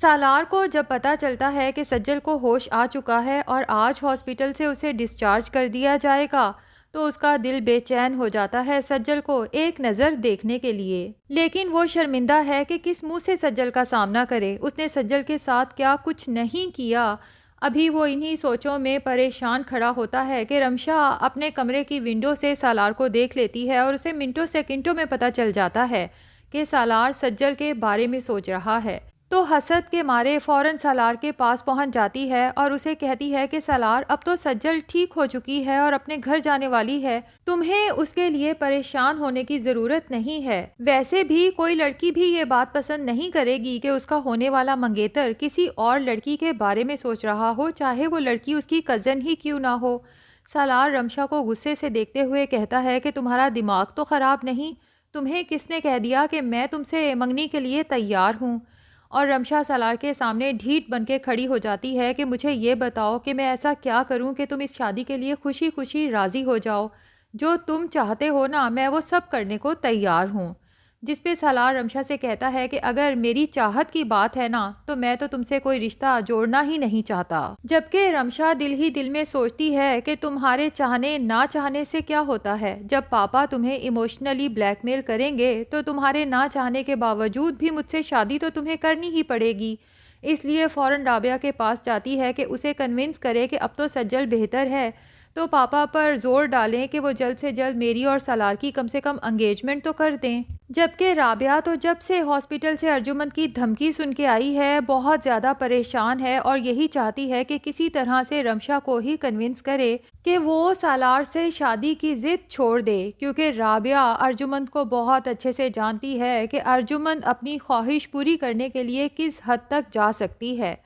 सालार को जब पता चलता है कि सज्जल को होश आ चुका है और आज हॉस्पिटल से उसे डिस्चार्ज कर दिया जाएगा, तो उसका दिल बेचैन हो जाता है सज्जल को एक नज़र देखने के लिए। लेकिन वो शर्मिंदा है कि किस मुंह से सज्जल का सामना करे। उसने सज्जल के साथ क्या कुछ नहीं किया। अभी वो इन्हीं सोचों में परेशान खड़ा होता है कि रमशा अपने कमरे की विंडो से सालार को देख लेती है और उसे मिनटों सेकंडों में पता चल जाता है कि सालार सज्जल के बारे में सोच रहा है। तो हसद के मारे फौरन सालार के पास पहुंच जाती है और उसे कहती है कि सालार, अब तो सज्जल ठीक हो चुकी है और अपने घर जाने वाली है। तुम्हें उसके लिए परेशान होने की ज़रूरत नहीं है। वैसे भी कोई लड़की भी ये बात पसंद नहीं करेगी कि उसका होने वाला मंगेतर किसी और लड़की के बारे में सोच रहा हो, चाहे वो लड़की उसकी कज़न ही क्यों ना हो। सालार रमशा को गुस्से से देखते हुए कहता है कि तुम्हारा दिमाग तो ख़राब नहीं? तुम्हें किसने कह दिया कि मैं तुमसे मंगनी के लिए तैयार हूँ? और रमशा सालार के सामने ढीठ बनके खड़ी हो जाती है कि मुझे ये बताओ कि मैं ऐसा क्या करूं कि तुम इस शादी के लिए खुशी खुशी राज़ी हो जाओ। जो तुम चाहते हो ना, मैं वो सब करने को तैयार हूँ। जिस पे सालार रमशा से कहता है कि अगर मेरी चाहत की बात है ना, तो मैं तो तुमसे कोई रिश्ता जोड़ना ही नहीं चाहता। जबकि रमशा दिल ही दिल में सोचती है कि तुम्हारे चाहने ना चाहने से क्या होता है। जब पापा तुम्हें इमोशनली ब्लैकमेल करेंगे तो तुम्हारे ना चाहने के बावजूद भी मुझसे शादी तो तुम्हें करनी ही पड़ेगी। इसलिए फ़ौरन राबिया के पास जाती है कि उसे कन्विंस करे कि अब तो सज्जल बेहतर है, तो पापा पर जोर डालें कि वो जल्द से जल्द मेरी और सालार की कम से कम एंगेजमेंट तो कर दें। जबकि राबिया तो जब से हॉस्पिटल से अर्जुमंद की धमकी सुन के आई है, बहुत ज़्यादा परेशान है और यही चाहती है कि किसी तरह से रमशा को ही कन्विंस करे कि वो सालार से शादी की ज़िद छोड़ दे, क्योंकि राबिया अर्जुमंद को बहुत अच्छे से जानती है कि अर्जुमंद अपनी ख्वाहिश पूरी करने के लिए किस हद तक जा सकती है।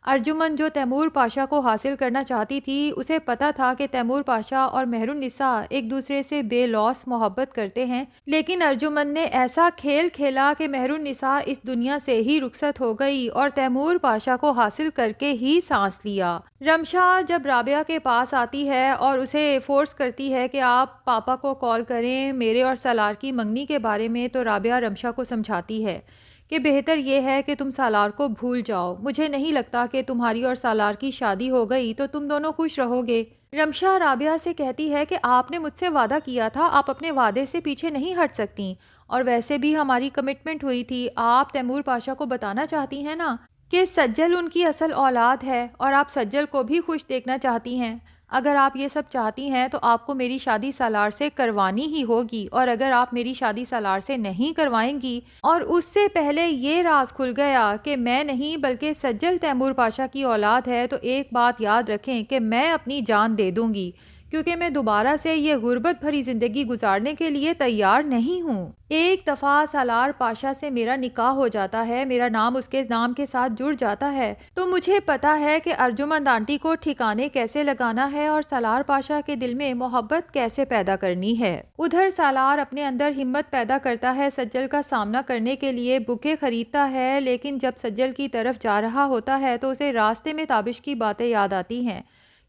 अर्जुमंद जो तैमूर पाशा को हासिल करना चाहती थी, उसे पता था कि तैमूर पाशा और मेहरुन्निसा एक दूसरे से बेलौस मोहब्बत करते हैं। लेकिन अर्जुमंद ने ऐसा खेल खेला कि मेहरुन्निसा इस दुनिया से ही रुखसत हो गई और तैमूर पाशा को हासिल करके ही सांस लिया। रमशा जब राबिया के पास आती है और उसे फोर्स करती है कि आप पापा को कॉल करें मेरे और सालार की मंगनी के बारे में, तो राबिया रमशा को समझाती है कि बेहतर ये है कि तुम सालार को भूल जाओ। मुझे नहीं लगता कि तुम्हारी और सालार की शादी हो गई तो तुम दोनों खुश रहोगे। रमशा राबिया से कहती है कि आपने मुझसे वादा किया था, आप अपने वादे से पीछे नहीं हट सकती, और वैसे भी हमारी कमिटमेंट हुई थी। आप तैमूर पाशा को बताना चाहती हैं ना कि सज्जल उनकी असल औलाद है और आप सज्जल को भी खुश देखना चाहती हैं। अगर आप ये सब चाहती हैं तो आपको मेरी शादी सालार से करवानी ही होगी, और अगर आप मेरी शादी सालार से नहीं करवाएंगी और उससे पहले ये राज खुल गया कि मैं नहीं बल्कि सज्जल तैमूर पाशा की औलाद है, तो एक बात याद रखें कि मैं अपनी जान दे दूंगी, क्योंकि मैं दोबारा से ये गुर्बत भरी ज़िंदगी गुजारने के लिए तैयार नहीं हूँ। एक दफ़ा सालार पाशा से मेरा निकाह हो जाता है, मेरा नाम उसके नाम के साथ जुड़ जाता है, तो मुझे पता है कि अर्जुमंद आंटी को ठिकाने कैसे लगाना है और सालार पाशा के दिल में मोहब्बत कैसे पैदा करनी है। उधर सालार अपने अंदर हिम्मत पैदा करता है सज्जल का सामना करने के लिए, बुके खरीदता है, लेकिन जब सज्जल की तरफ जा रहा होता है तो उसे रास्ते में ताबिश की बातें याद आती हैं,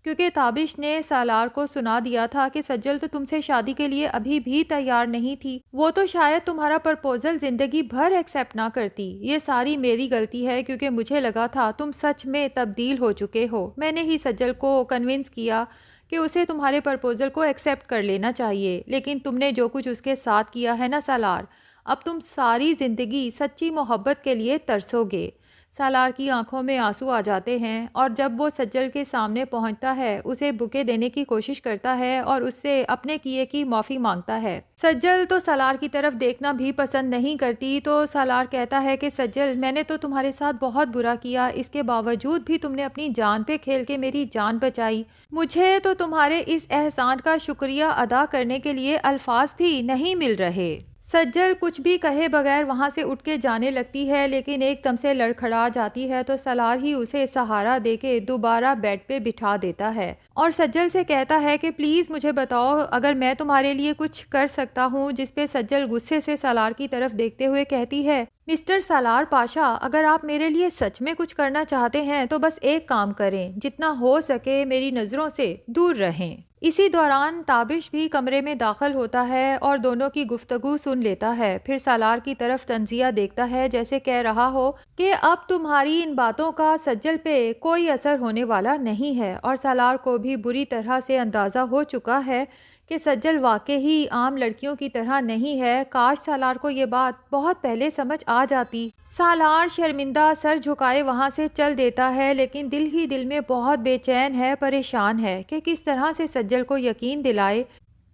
क्योंकि ताबिश ने सालार को सुना दिया था कि सज्जल तो तुमसे शादी के लिए अभी भी तैयार नहीं थी। वो तो शायद तुम्हारा प्रपोजल जिंदगी भर एक्सेप्ट ना करती। ये सारी मेरी गलती है, क्योंकि मुझे लगा था तुम सच में तब्दील हो चुके हो। मैंने ही सज्जल को कन्विंस किया कि उसे तुम्हारे प्रपोजल को एक्सेप्ट कर लेना चाहिए, लेकिन तुमने जो कुछ उसके साथ किया है ना सालार, अब तुम सारी ज़िंदगी सच्ची मोहब्बत के लिए तरसोगे। सालार की आंखों में आंसू आ जाते हैं और जब वो सज्जल के सामने पहुंचता है, उसे बुके देने की कोशिश करता है और उससे अपने किए की माफ़ी मांगता है। सज्जल तो सालार की तरफ देखना भी पसंद नहीं करती, तो सालार कहता है कि सज्जल, मैंने तो तुम्हारे साथ बहुत बुरा किया, इसके बावजूद भी तुमने अपनी जान पे खेल के मेरी जान बचाई। मुझे तो तुम्हारे इस एहसान का शुक्रिया अदा करने के लिए अल्फाज भी नहीं मिल रहे। सज्जल कुछ भी कहे बगैर वहां से उठ के जाने लगती है, लेकिन एकदम से लड़खड़ा जाती है तो सालार ही उसे सहारा देके दोबारा बेड पे बिठा देता है और सज्जल से कहता है कि प्लीज़ मुझे बताओ अगर मैं तुम्हारे लिए कुछ कर सकता हूँ। जिस पे सज्जल गुस्से से सालार की तरफ देखते हुए कहती है, मिस्टर सालार पाशा, अगर आप मेरे लिए सच में कुछ करना चाहते हैं तो बस एक काम करें, जितना हो सके मेरी नज़रों से दूर रहें। इसी दौरान ताबिश भी कमरे में दाखिल होता है और दोनों की गुफ्तगू सुन लेता है। फिर सालार की तरफ तंजिया देखता है, जैसे कह रहा हो कि अब तुम्हारी इन बातों का सज्जल पे कोई असर होने वाला नहीं है। और सालार को भी बुरी तरह से अंदाज़ा हो चुका है कि सज्जल वाकई ही आम लड़कियों की तरह नहीं है। काश सालार को ये बात बहुत पहले समझ आ जाती। सालार शर्मिंदा सर झुकाए वहाँ से चल देता है, लेकिन दिल ही दिल में बहुत बेचैन है, परेशान है कि किस तरह से सज्जल को यकीन दिलाए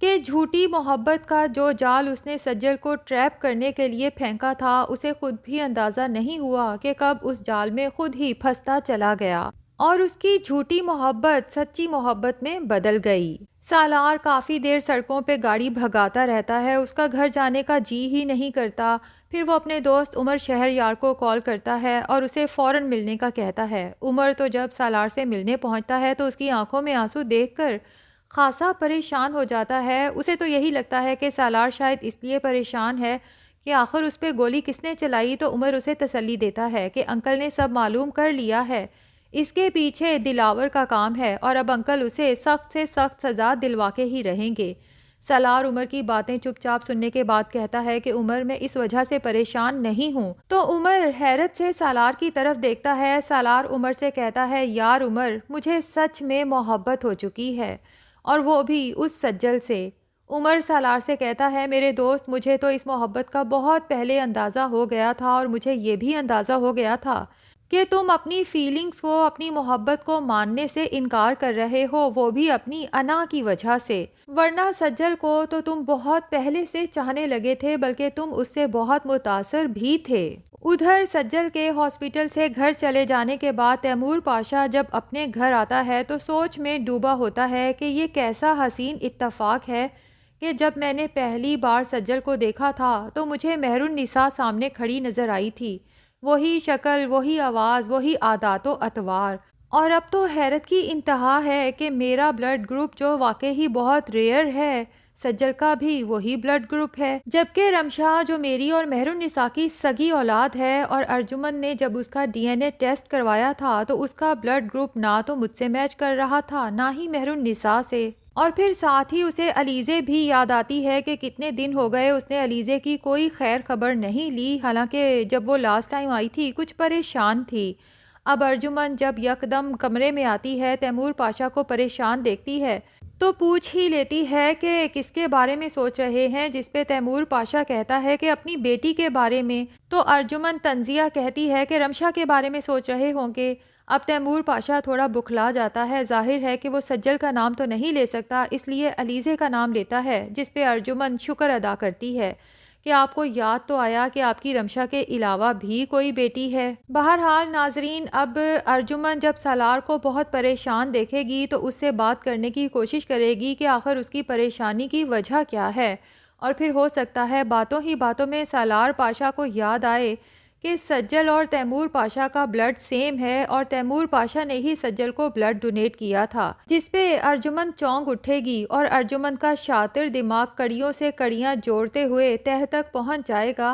कि झूठी मोहब्बत का जो जाल उसने सज्जल को ट्रैप करने के लिए फेंका था, उसे खुद भी अंदाज़ा नहीं हुआ कि कब उस जाल में खुद ही फंसता चला गया और उसकी झूठी मोहब्बत सच्ची मोहब्बत में बदल गई। सालार काफ़ी देर सड़कों पे गाड़ी भगाता रहता है, उसका घर जाने का जी ही नहीं करता। फिर वो अपने दोस्त उमर शहरयार को कॉल करता है और उसे फ़ौरन मिलने का कहता है। उमर तो जब सालार से मिलने पहुंचता है तो उसकी आंखों में आंसू देखकर खासा परेशान हो जाता है। उसे तो यही लगता है कि सालार शायद इसलिए परेशान है कि आखिर उस पर गोली किसने चलाई। तो उमर उसे तसल्ली देता है कि अंकल ने सब मालूम कर लिया है, इसके पीछे दिलावर का काम है और अब अंकल उसे सख्त से सख्त सज़ा दिलवा के ही रहेंगे। सालार उमर की बातें चुपचाप सुनने के बाद कहता है कि उमर मैं इस वजह से परेशान नहीं हूँ। तो उमर हैरत से सालार की तरफ देखता है। सालार उमर से कहता है, यार उमर, मुझे सच में मोहब्बत हो चुकी है और वो भी उस सज्जल से। उमर सालार से कहता है, मेरे दोस्त, मुझे तो इस मोहब्बत का बहुत पहले अंदाज़ा हो गया था और मुझे ये भी अंदाज़ा हो गया था कि तुम अपनी फीलिंग्स को, अपनी मोहब्बत को मानने से इनकार कर रहे हो, वो भी अपनी अना की वजह से। वरना सज्जल को तो तुम बहुत पहले से चाहने लगे थे, बल्कि तुम उससे बहुत मुतासर भी थे। उधर सज्जल के हॉस्पिटल से घर चले जाने के बाद तैमूर पाशा जब अपने घर आता है तो सोच में डूबा होता है कि ये कैसा हसीन इत्तफाक है कि जब मैंने पहली बार सज्जल को देखा था तो मुझे मेहरुन्निसा सामने खड़ी नज़र आई थी। वही शक्ल, वही आवाज़, वही आदात व अतवार। और अब तो हैरत की इंतहा है कि मेरा ब्लड ग्रुप, जो वाकई ही बहुत रेयर है, सज्जल का भी वही ब्लड ग्रुप है। जबकि रमशा, जो मेरी और मेहरुन्निसा की सगी औलाद है, और अर्जुमन ने जब उसका डीएनए टेस्ट करवाया था तो उसका ब्लड ग्रुप ना तो मुझसे मैच कर रहा था, ना ही मेहरुन्निसा से। और फिर साथ ही उसे अलीज़े भी याद आती है कि कितने दिन हो गए उसने अलीज़े की कोई खैर खबर नहीं ली, हालांकि जब वो लास्ट टाइम आई थी कुछ परेशान थी। अब अर्जुमन जब यकदम कमरे में आती है, तैमूर पाशा को परेशान देखती है तो पूछ ही लेती है कि किसके बारे में सोच रहे हैं, जिस पे तैमूर पाशा कहता है कि अपनी बेटी के बारे में। तो अर्जुमन तंजिया कहती है कि रमशा के बारे में सोच रहे होंगे। अब तैमूर पाशा थोड़ा बुखला जाता है। जाहिर है कि वो सज्जल का नाम तो नहीं ले सकता, इसलिए अलीज़े का नाम लेता है, जिस पे अर्जुमन शुक्र अदा करती है कि आपको याद तो आया कि आपकी रमशा के अलावा भी कोई बेटी है। बहरहाल नाजरीन, अब अर्जुमन जब सालार को बहुत परेशान देखेगी तो उससे बात करने की कोशिश करेगी कि आखिर उसकी परेशानी की वजह क्या है। और फिर हो सकता है बातों ही बातों में सालार पाशा को याद आए कि सज्जल और तैमूर पाशा का ब्लड सेम है और तैमूर पाशा ने ही सज्जल को ब्लड डोनेट किया था, जिसपे अर्जुमन चौंक उठेगी और अर्जुमन का शातिर दिमाग कड़ियों से कड़ियां जोड़ते हुए तह तक पहुंच जाएगा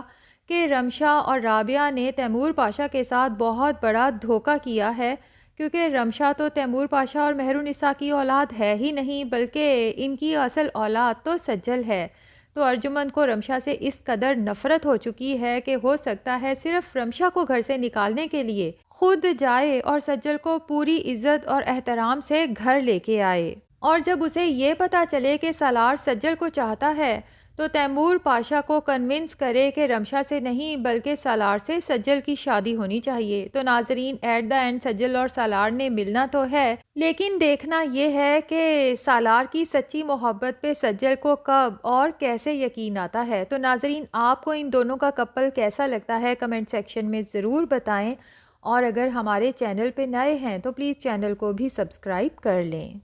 कि रमशा और राबिया ने तैमूर पाशा के साथ बहुत बड़ा धोखा किया है, क्योंकि रमशा तो तैमूर पाशा और मेहरुन्निसा की औलाद है ही नहीं, बल्कि इनकी असल औलाद तो सज्जल है। तो अर्जुमन को रमशा से इस कदर नफरत हो चुकी है कि हो सकता है सिर्फ रमशा को घर से निकालने के लिए खुद जाए और सज्जल को पूरी इज्जत और एहतराम से घर लेके आए। और जब उसे ये पता चले कि सालार सज्जल को चाहता है तो तैमूर पाशा को कन्विंस करे कि रमशा से नहीं बल्कि सालार से सज्जल की शादी होनी चाहिए। तो नाजरीन, एट द एंड सज्जल और सालार ने मिलना तो है, लेकिन देखना यह है कि सालार की सच्ची मोहब्बत पे सज्जल को कब और कैसे यकीन आता है। तो नाजरीन, आपको इन दोनों का कपल कैसा लगता है, कमेंट सेक्शन में ज़रूर बताएं। और अगर हमारे चैनल पे नए हैं तो प्लीज़ चैनल को भी सब्सक्राइब कर लें।